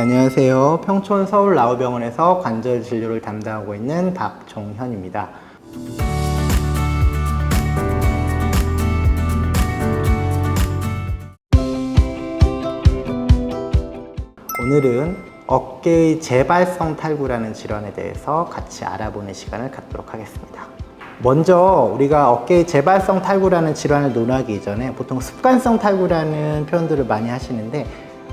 네, 안녕하세요. 평촌 서울라우병원에서 관절 진료를 담당하고 있는 박종현입니다. 오늘은 어깨의 재발성 탈구라는 질환에 대해서 같이 알아보는 시간을 갖도록 하겠습니다. 먼저 우리가 어깨의 재발성 탈구라는 질환을 논하기 이전에 보통 습관성 탈구라는 표현들을 많이 하시는데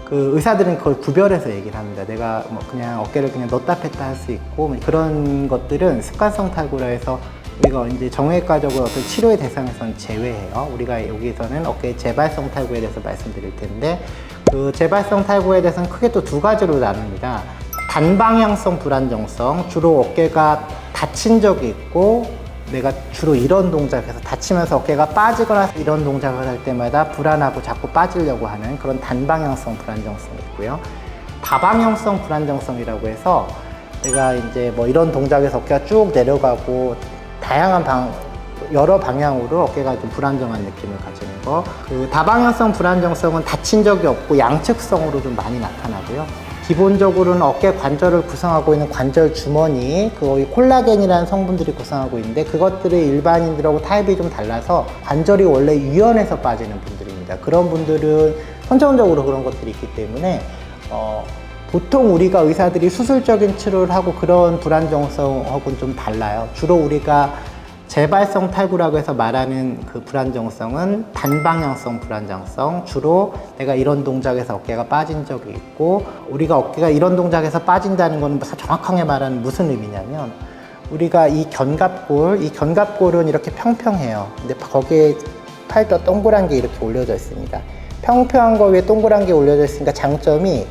그 의사들은 그걸 구별해서 얘기를 합니다. 내가 뭐 그냥 어깨를 그냥 넣다 뺐다 할 수 있고 그런 것들은 습관성 탈구라 해서 우리가 이제 정형외과적으로 어떤 치료의 대상에서는 제외해요. 우리가 여기서는 어깨의 재발성 탈구에 대해서 말씀드릴 텐데 그 재발성 탈구에 대해서는 크게 또 두 가지로 나눕니다. 단방향성 불안정성, 주로 어깨가 다친 적이 있고 내가 주로 이런 동작에서 다치면서 어깨가 빠지거나 이런 동작을 할 때마다 불안하고 자꾸 빠지려고 하는 그런 단방향성 불안정성이 있고요. 다방향성 불안정성이라고 해서 내가 이제 뭐 이런 동작에서 어깨가 쭉 내려가고 다양한 여러 방향으로 어깨가 좀 불안정한 느낌을 가지는 거. 그 다방향성 불안정성은 다친 적이 없고 양측성으로 좀 많이 나타나고요. 기본적으로는 어깨 관절을 구성하고 있는 관절 주머니, 거의 콜라겐이라는 성분들이 구성하고 있는데 그것들이 일반인들하고 타입이 좀 달라서 관절이 원래 유연해서 빠지는 분들입니다. 그런 분들은 선천적으로 그런 것들이 있기 때문에 보통 우리가 의사들이 수술적인 치료를 하고 그런 불안정성하고는 좀 달라요. 주로 우리가 재발성 탈구라고 해서 말하는 그 불안정성은 단방향성 불안정성, 주로 내가 이런 동작에서 어깨가 빠진 적이 있고, 우리가 어깨가 이런 동작에서 빠진다는 거는 정확하게 말하는 무슨 의미냐면 우리가 이 견갑골은 이렇게 평평해요. 근데 거기에 팔도 동그란 게 이렇게 올려져 있습니다. 평평한 거 위에 동그란 게 올려져 있으니까 장점이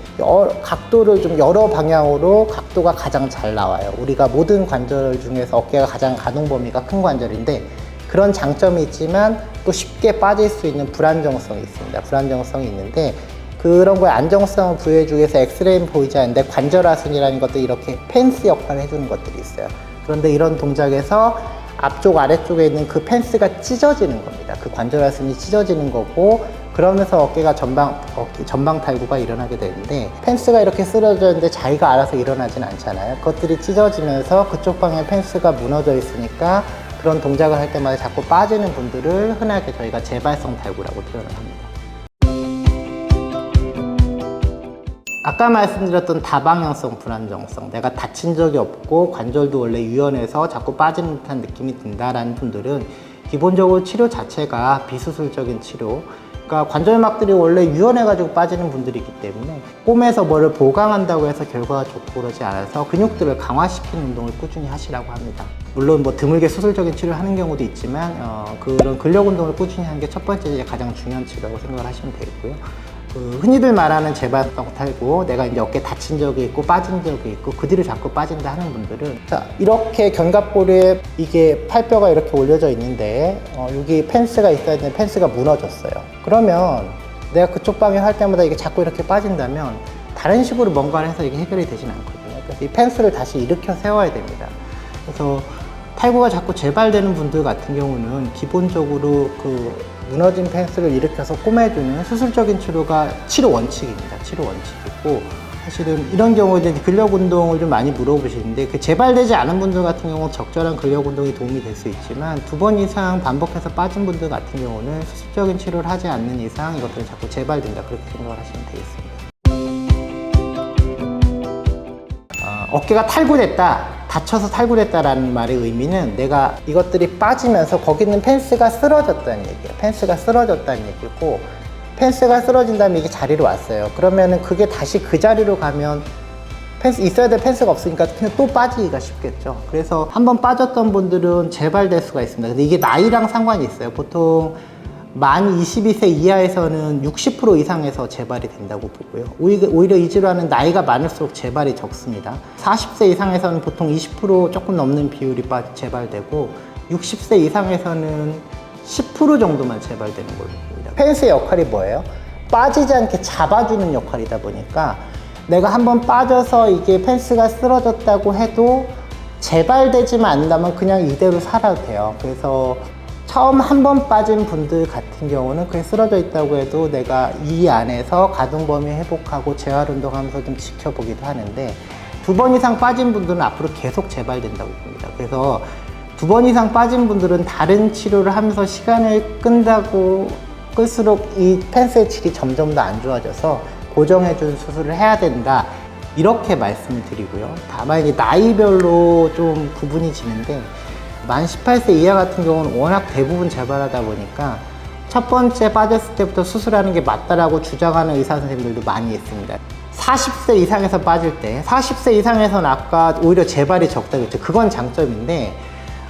각도를 좀 여러 방향으로 각도가 가장 잘 나와요. 우리가 모든 관절 중에서 어깨가 가장 가동 범위가 큰 관절인데 그런 장점이 있지만 또 쉽게 빠질 수 있는 불안정성이 있습니다. 불안정성이 있는데 그런 거에 안정성을 부여해주기 위해서 엑스레이는 보이지 않는데 관절하순이라는 것도 이렇게 펜스 역할을 해주는 것들이 있어요. 그런데 이런 동작에서 앞쪽 아래쪽에 있는 그 펜스가 찢어지는 겁니다. 그 관절하순이 찢어지는 거고 그러면서 어깨가 전방 탈구가 일어나게 되는데 펜스가 이렇게 쓰러져 있는데 자기가 알아서 일어나진 않잖아요. 그것들이 찢어지면서 그쪽 방향 펜스가 무너져 있으니까 그런 동작을 할 때마다 자꾸 빠지는 분들을 흔하게 저희가 재발성 탈구라고 표현을 합니다. 아까 말씀드렸던 다방향성 불안정성, 내가 다친 적이 없고 관절도 원래 유연해서 자꾸 빠지는 듯한 느낌이 든다라는 분들은 기본적으로 치료 자체가 비수술적인 치료, 그러니까 관절막들이 원래 유연해가지고 빠지는 분들이 있기 때문에 홈에서 뭐를 보강한다고 해서 결과가 좋고 그러지 않아서 근육들을 강화시키는 운동을 꾸준히 하시라고 합니다. 물론 뭐 드물게 수술적인 치료를 하는 경우도 있지만 그런 근력 운동을 꾸준히 하는 게 첫 번째 가장 중요한 치료라고 생각을 하시면 되겠고요. 흔히들 말하는 재발성 탈구, 내가 이제 어깨 다친 적이 있고 빠진 적이 있고 그 뒤로 자꾸 빠진다 하는 분들은 자, 이렇게 견갑골에 이게 팔뼈가 이렇게 올려져 있는데 여기 펜스가 있어야 되는데 펜스가 무너졌어요. 그러면 내가 그쪽 방향 할 때마다 이게 자꾸 이렇게 빠진다면 다른 식으로 뭔가를 해서 이게 해결이 되진 않거든요. 그래서 이 펜스를 다시 일으켜 세워야 됩니다. 그래서 탈구가 자꾸 재발되는 분들 같은 경우는 기본적으로 그 무너진 펜스를 일으켜서 꼬매주는 수술적인 치료가 치료 원칙입니다. 치료 원칙이고 사실은 이런 경우에 근력 운동을 좀 많이 물어보시는데 그 재발되지 않은 분들 같은 경우는 적절한 근력 운동이 도움이 될 수 있지만 2번 이상 반복해서 빠진 분들 같은 경우는 수술적인 치료를 하지 않는 이상 이것들은 자꾸 재발된다 그렇게 생각을 하시면 되겠습니다. 어깨가 탈구됐다, 다쳐서 탈구됐다라는 말의 의미는 내가 이것들이 빠지면서 거기 있는 펜스가 쓰러졌다는 얘기예요. 펜스가 쓰러졌다는 얘기고 펜스가 쓰러진 다음에 이게 자리로 왔어요. 그러면은 그게 다시 그 자리로 가면 있어야 될 펜스가 없으니까 그냥 또 빠지기가 쉽겠죠. 그래서 한번 빠졌던 분들은 재발될 수가 있습니다. 근데 이게 나이랑 상관이 있어요. 보통 만 22세 이하에서는 60% 이상에서 재발이 된다고 보고요. 오히려 이 질환은 나이가 많을수록 재발이 적습니다. 40세 이상에서는 보통 20% 조금 넘는 비율이 재발되고 60세 이상에서는 10% 정도만 재발되는 걸로 봅니다. 펜스의 역할이 뭐예요? 빠지지 않게 잡아주는 역할이다 보니까 내가 한번 빠져서 이게 펜스가 쓰러졌다고 해도 재발되지만 않는다면 그냥 이대로 살아도 돼요. 그래서 처음 한 번 빠진 분들 같은 경우는 그게 쓰러져 있다고 해도 내가 이 안에서 가동 범위 회복하고 재활 운동하면서 좀 지켜보기도 하는데, 2번 이상 빠진 분들은 앞으로 계속 재발된다고 봅니다. 그래서 2번 이상 빠진 분들은 다른 치료를 하면서 시간을 끌수록 이 펜스의 질이 점점 더 안 좋아져서 고정해준 수술을 해야 된다, 이렇게 말씀을 드리고요. 다만 이제 나이별로 좀 구분이 지는데, 만 18세 이하 같은 경우는 워낙 대부분 재발하다 보니까 첫 번째 빠졌을 때부터 수술하는 게 맞다라고 주장하는 의사 선생님들도 많이 있습니다. 40세 이상에서 빠질 때, 40세 이상에서는 아까 오히려 재발이 적다고 했죠. 그건 장점인데,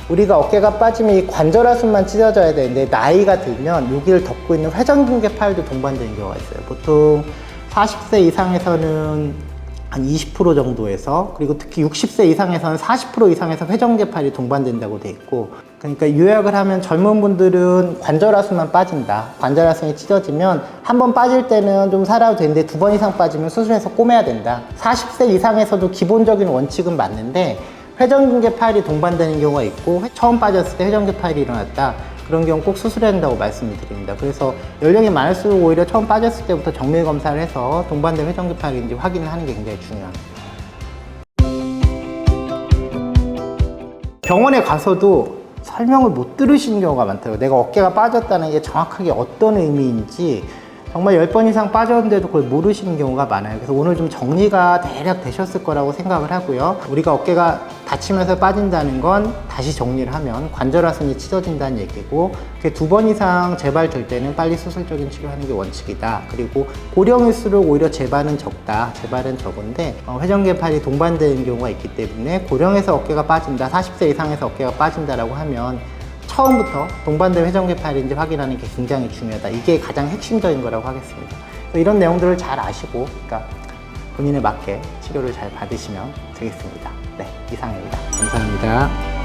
우리가 어깨가 빠지면 이 관절하순만 찢어져야 되는데, 나이가 들면 여기를 덮고 있는 회전근개 파열도 동반되는 경우가 있어요. 보통 40세 이상에서는 한 20% 정도에서, 그리고 특히 60세 이상에서는 40% 이상에서 회전계팔이 동반된다고 돼 있고, 그러니까 요약을 하면 젊은 분들은 관절하순만 빠진다, 관절하순이 찢어지면 한 번 빠질 때는 좀 살아도 되는데 2번 이상 빠지면 수술해서 꼬매야 된다. 40세 이상에서도 기본적인 원칙은 맞는데 회전근개파열이 동반되는 경우가 있고, 처음 빠졌을 때 회전근개파열이 일어났다, 그런 경우 꼭 수술해야 된다고 말씀을 드립니다. 그래서 연령이 많을수록 오히려 처음 빠졌을 때부터 정밀 검사를 해서 동반된 회전근개파열인지 확인을 하는 게 굉장히 중요합니다. 병원에 가서도 설명을 못 들으시는 경우가 많더라고요. 내가 어깨가 빠졌다는 게 정확하게 어떤 의미인지 정말 10번 이상 빠졌는데도 그걸 모르시는 경우가 많아요. 그래서 오늘 좀 정리가 대략 되셨을 거라고 생각을 하고요. 우리가 어깨가 다치면서 빠진다는 건 다시 정리를 하면 관절하순이 찢어진다는 얘기고, 그게 2번 이상 재발될 때는 빨리 수술적인 치료하는 게 원칙이다. 그리고 고령일수록 오히려 재발은 적다. 재발은 적은데 회전계팔이 동반되는 경우가 있기 때문에 고령에서 어깨가 빠진다, 40세 이상에서 어깨가 빠진다라고 하면 처음부터 동반된 회전계팔인지 확인하는 게 굉장히 중요하다. 이게 가장 핵심적인 거라고 하겠습니다. 이런 내용들을 잘 아시고, 그러니까 본인에 맞게 치료를 잘 받으시면 되겠습니다. 네, 이상입니다. 감사합니다.